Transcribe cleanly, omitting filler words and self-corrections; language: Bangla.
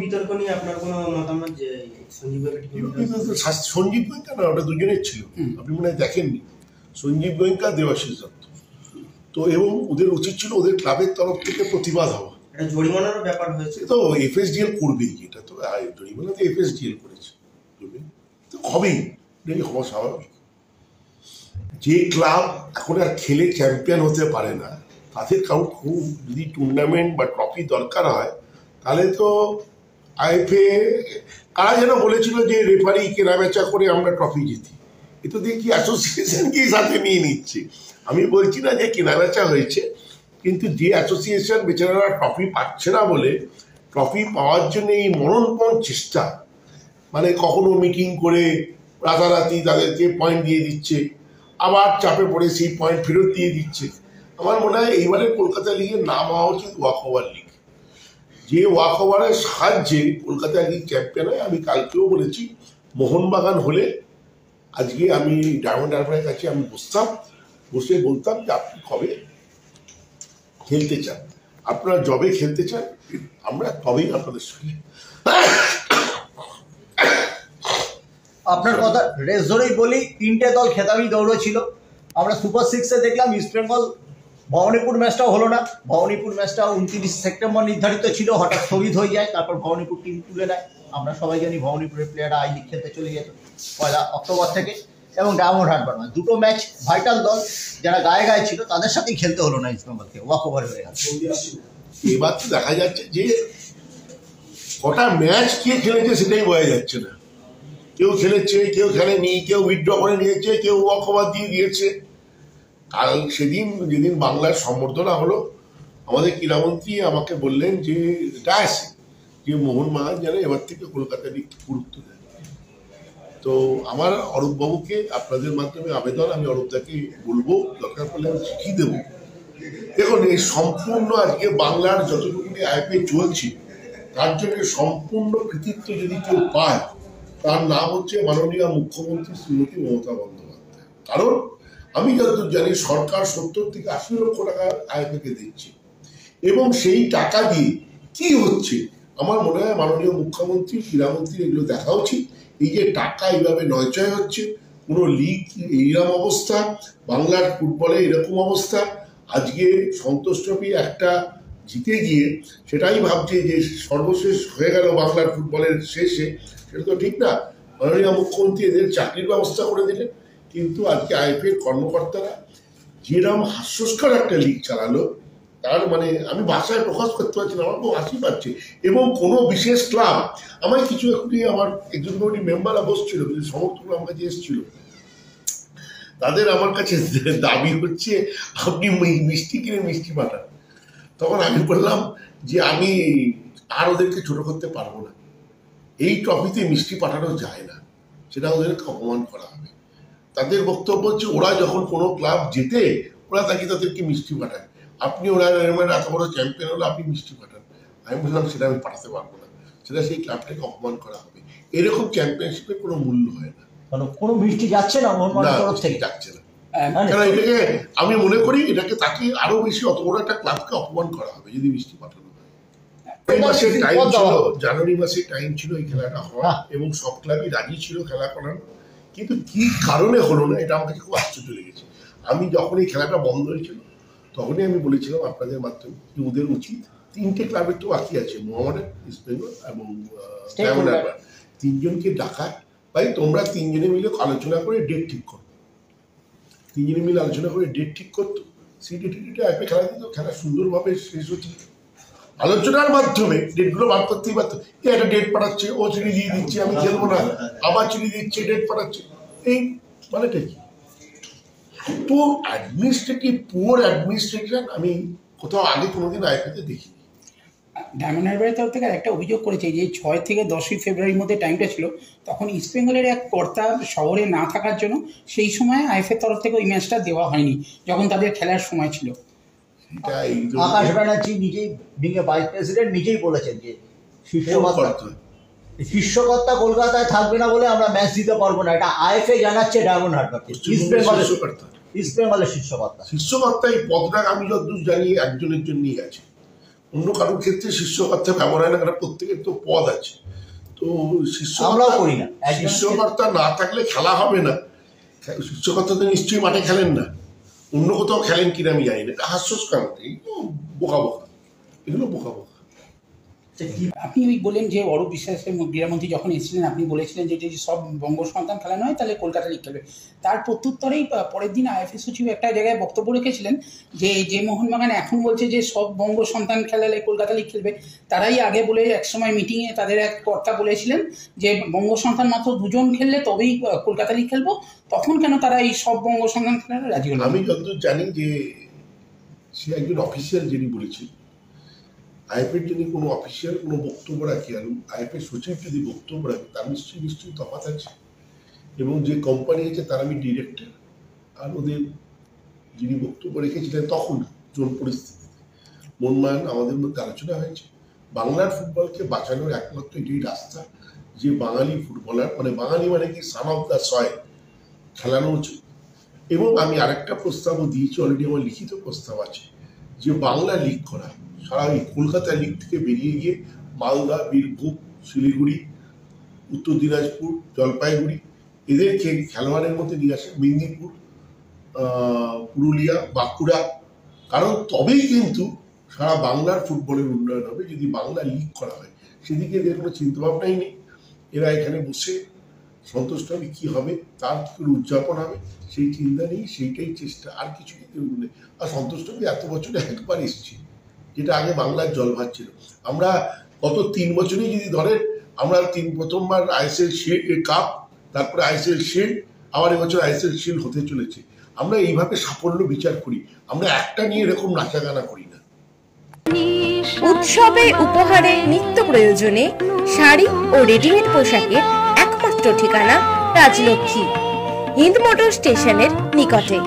বিতর্ক নিয়ে আপনার কোনো মতামত? যে সঞ্জীব গোয়েঙ্কা না, ওটা দুজনের ছিল, আপনি মনে হয় দেখেননি। সঞ্জীব গোয়েঙ্কা, দেবাশিস দত্ত। তো এবং ওদের উচিত ছিল ওদের ক্লাবের তরফ থেকে প্রতিবাদ হওয়া। জরিমানারও ব্যাপার হয়েছে তো এফএসডিএল করবেই, এটা তো জরিমানা তো এফএসডিএল করেছে, তো হবেই, এটাই হওয়া স্বাভাবিক। যে ক্লাব এখন আর খেলে চ্যাম্পিয়ন হতে পারে না, তাদের খুব যদি টুর্নামেন্ট বা ট্রফি দরকার হয়, তাহলে তো আইএফএ কারা যেন বলেছিল যে রেফারি কেনাবেচা করে আমরা ট্রফি জিতি। এ তো দেখি অ্যাসোসিয়েশনকেই সাথে নিয়ে নিচ্ছে। আমি বলছি না যে কেনাবেচা হয়েছে, কিন্তু যে অ্যাসোসিয়েশন বেচারারা ট্রফি পাচ্ছে না বলে ট্রফি পাওয়ার জন্য এই মরণপণ চেষ্টা, মানে কখনো মিটিং করে রাতারাতি তাদেরকে পয়েন্ট দিয়ে দিচ্ছে, আবার চাপে পড়ে সেই পয়েন্ট ফেরত দিয়ে দিচ্ছে। আমার মনে হয় এইবারে কলকাতা লিগের নাম হওয়া উচিত ওয়াক ওভার লিগ। যে ওয়াক ওভারের সাহায্যে কলকাতা লিগ চ্যাম্পিয়ন হয়। আমি কালকেও বলেছি, মোহনবাগান হলে আজকে আমি ডায়মন্ড হারবারের কাছে আমি বসে বলতাম যে আপনি কবে খেলতে চান, আপনারা যবে খেলতে চান আমরা তবেই আপনাদের সঙ্গে। আপনার কথা রেস ধরেই বলি, 3টে দল খেতাবি দৌড় ছিল। আমরা সুপার 6-এ দেখলাম ইস্ট বেঙ্গল ভবানীপুর ম্যাচটাও হলো না। ভবানীপুর ম্যাচটা 29 সেপ্টেম্বর নির্ধারিত ছিল, হঠাৎ স্থগিত হয়ে যায়। তারপর ভবানীপুর টিম তুলে নেয়। আমরা সবাই জানি ভবানীপুরের প্লেয়াররা আই লিগ খেলতে চলে যেত 1 অক্টোবর থেকে। এবং ডায়মন্ড হারবার দুটো ম্যাচ ভাইটাল দল যারা গায়ে গায়ে ছিল, তাদের সাথেই খেলতে হলো না ইস্ট বেঙ্গলকে, ওয়াক ওভার হয়ে গেল। এবার তো দেখা যাচ্ছে যে কটা ম্যাচ কে খেলেছে সেটাই বোঝা যাচ্ছে না। কেউ খেলেছে, কেউ খেলেনি, কেউ উইথড্র করে নিয়েছে, কেউ ওয়াক ওভার দিয়ে দিয়েছে। কাল যেদিন বাংলার সম্বর্ধনা হলো, আমাদের ক্রীড়ামন্ত্রী আমাকে বললেন যে ডায়াসে যে মোহনবাগান যেন এবার থেকে কলকাতার একটু গুরুত্ব দেয়। তো আমার অরূপবাবুকে আপনাদের মাধ্যমে আবেদন, আমি অরূপদাকে বলবো, দরকার পড়লে আমি চিঠি দেবো। দেখুন, এই সম্পূর্ণ আজকে বাংলার যতটুকুনি আইপিএল চলছে, তার জন্য সম্পূর্ণ কৃতিত্ব যদি কেউ পায়, তার নাম হচ্ছে মাননীয় মুখ্যমন্ত্রী শ্রীমতী মমতা বন্দ্যোপাধ্যায়। কারণ আমি যতদূর জানি সরকার 70 থেকে 80 লক্ষ টাকা আইপিএলকে দিচ্ছে, এবং সেই টাকা দিয়ে কি হচ্ছে আমার মনে হয় মাননীয় মুখ্যমন্ত্রী, ক্রীড়ামন্ত্রী এগুলো দেখা উচিত। এই যে টাকা এইভাবে নয়চয় হচ্ছে, কোনো লিগ এইরকম অবস্থা, বাংলার ফুটবলে এরকম অবস্থা, আজকে সন্তোষ ট্রফি একটা জিতে গিয়ে সেটাই ভাবছে যে সর্বশেষ হয়ে গেল বাংলার ফুটবলের শেষে, সেটা তো ঠিক না। মাননীয় মুখ্যমন্ত্রী এদের চাকরির ব্যবস্থা করে দিলেন, কিন্তু আজকে আইপিএল কর্মকর্তারা যেরকম হাস্যস্কর একটা লিগ চালালো, তার মানে আমি ভাষায় প্রকাশ করতে পারছি না, আমার খুব হাসি পাচ্ছে। এবং কোনো বিশেষ ক্লাব, আমার কিছু এখনই আমার এক্সিকিউটিভ মেম্বাররা বসছিল, সমর্থকরা আমার কাছে এসেছিল, তাদের আমার কাছে দাবি হচ্ছে আপনি মিষ্টি কিনে মিষ্টি পাঠান। তখন আমি বললাম যে আমি আর ওদেরকে ছোট করতে পারবো না, এই ট্রফিতে মিষ্টি পাঠানো যায় না, সেটা ওদেরকে অপমান করা হবে। তাদের বক্তব্য হচ্ছে ওরা যখন কোনো ক্লাব জেতে ওরা তাদেরকে মিষ্টি পাঠায়, আপনি ওরা এত বড় চ্যাম্পিয়ন হলো আপনি মিষ্টি পাঠান। আমি বললাম সেটা আমি পাঠাতে পারবো না, সেটা সেই ক্লাবটাকে অপমান করা হবে। এরকম চ্যাম্পিয়নশিপের কোনো মূল্য হয় না, কোনো মিষ্টি যাচ্ছে না, যাচ্ছে না। কারণ এটাকে আমি মনে করি এটাকে তাকে আরো বেশি অত বড় একটা ক্লাবকে অপমান করা হবে যদি মিষ্টি পাঠানো হয়। জানুয়ারি মাসে টাইম ছিল এই খেলাটা হওয়া, এবং সব ক্লাবই রাজি ছিল খেলা করানো, কিন্তু কি কারণে হলো না এটা আমাকে খুব আশ্চর্য লেগেছে। আমি যখন এই খেলাটা বন্ধ হয়েছিল তখনই আমি বলেছিলাম আপনাদের মাধ্যমে যে ওদের উচিত, 3টে ক্লাবের তো বাকি আছে, মোহামেডান, ইস্ট বেঙ্গল এবং ডায়মন্ড হারবার, 3জনকে ডাকায়, ভাই তোমরা 3জনে মিলে আলোচনা করে ডেট ঠিক করো। 3জনে মিলে আলোচনা করে ডেট ঠিক করতো, সিডিটিতে আইপিএল খেলা দিত, খেলা সুন্দরভাবে শেষ হচ্ছে। আলোচনার মাধ্যমে ডেটগুলো বার করতেই পারতো। একটা ডেট পাঠাচ্ছে, ও চিঠি দিয়ে দিচ্ছে আমি খেলবো না, আবার চিঠি দিচ্ছে, ডেট পাঠাচ্ছে, এই মানেটা কি? তো অ্যাডমিনিস্ট্রেটিভ পুয়ার অ্যাডমিনিস্ট্রেশন আমি কোথাও আগে কোনোদিন আইপিএলে দেখিনি। ডায়মন্ড হারবারের তরফ থেকে একটা অভিযোগ করেছে যে 6 থেকে 10ই ফেব্রুয়ারির মধ্যে টাইমটা ছিল, তখন ইস্ট বেঙ্গলের এক কর্তা শহরে না থাকার জন্য সেই সময় আইএফএর তরফ থেকে ওই ম্যাচটা দেওয়া হয়নি, যখন তাদের খেলার সময় ছিল। আকাশ ব্যানার্জি নিজেই, ভাইস প্রেসিডেন্ট, নিজেই বলেছেন যে শীর্ষকর্তা কলকাতায় থাকবে না বলে আমরা ম্যাচ দিতে পারবো না। এটা আইএফএ জানাচ্ছে ডায়মন্ড হারবারকে, ইস্ট বেঙ্গলের শীর্ষকর্তা। এই পদটা আমি যতদূর জানি একজনের জন্যই আছে, অন্য কারোর ক্ষেত্রে শীর্ষকর্তা ব্যবহার হয় না, কারণ প্রত্যেকের তো পদ আছে। তো আমরাও করি না। শীর্ষকর্তা না থাকলে খেলা হবে না। শীর্ষকর্তা তো নিশ্চয়ই মাঠে খেলেন না, অন্য কোথাও খেলেন কিনা আমি জানি না। এটা হাস্যস্কর, এইগুলো বোকা বোকা, এগুলো বোকা বোকা। আপনি ওই বললেন যে অরূপ বিশ্বাসের ক্রীড়ামন্ত্রী যখন এসেছিলেন আপনি বলেছিলেন যে যদি সব বঙ্গ সন্তান খেলা নয় তাহলে কলকাতা লিগ খেলবে। তার প্রত্যুত্তরেই পরের দিন আইএফএ সচিব একটা জায়গায় বক্তব্য রেখেছিলেন যে মোহনবাগান এখন বলছে যে সব বঙ্গ সন্তান খেলালে কলকাতা লিগ খেলবে। তারাই আগে বলে একসময় মিটিংয়ে তাদের এক কর্তা বলেছিলেন যে বঙ্গ সন্তান মাত্র 2 জন খেললে তবেই কলকাতা লিগ খেলবো। তখন কেন তারা এই সব বঙ্গ সন্তান খেলানো রাজি হলো? আমি যতদূর জানি যে সে একজন অফিসিয়াল যিনি বলেছেন, আইএফএর যদি কোনো অফিসিয়াল কোনো বক্তব্য রাখে আর আইএফএর সচিব যদি বক্তব্য রাখে তার নিশ্চয়ই তফাৎ আছে। এবং যে কোম্পানি আছে তার আমি ডিরেক্টর, আর ওদের যিনি বক্তব্য রেখেছিলেন তখন জোন পরিস্থিতিতে মনমান আমাদের মধ্যে আলোচনা হয়েছে বাংলার ফুটবলকে বাঁচানোর একমাত্র এটাই রাস্তা যে বাঙালি ফুটবলার, মানে বাঙালি মানে কি সান অফ দ্য সয়েল খেলানো উচিত। এবং আমি আরেকটা প্রস্তাবও দিয়েছি, অলরেডি আমার লিখিত প্রস্তাব আছে, যে বাংলা লিগ করা, সারা এই কলকাতা লিগ থেকে বেরিয়ে গিয়ে মালদা, বীরভূম, শিলিগুড়ি, উত্তর দিনাজপুর, জলপাইগুড়ি এদেরকে খেলোয়াড়ের মধ্যে নিয়ে আসে, মেদিনীপুর, পুরুলিয়া, বাঁকুড়া। কারণ তবেই কিন্তু সারা বাংলার ফুটবলের উন্নয়ন হবে যদি বাংলা লিগ করা হয়। সেদিকে এদের কোনো চিন্তাভাবনাই নেই। এরা এখানে বসে সন্তুষ্ট হবে, কী হবে তার উদযাপন হবে সেই চিন্তা নেই, সেইটাই চেষ্টা, আর কিছু নেই। আর সন্তুষ্ট হবে এত বছরে একবার এসছে, যেটা আগে বাংলার জলভাত ছিল। আমরা গত 3 বছরেই যদি ধরেন, আমরা প্রথমবার আইএসএল কাপ, তারপরে আইএসএল শিল্ড, আবার এবছর আইএসএল শিল্ড হতে চলেছে। আমরা এইভাবে সাফল্য বিচার করি, আমরা একটা নিয়ে এরকম নাচাগানা করি না। উৎসবে উপহারে নিত্য প্রয়োজনে শাড়ি ও রেডিমেড পোশাকের একমাত্র ঠিকানা রাজলক্ষ্মী, হিন্দ মোটর স্টেশনের নিকটে।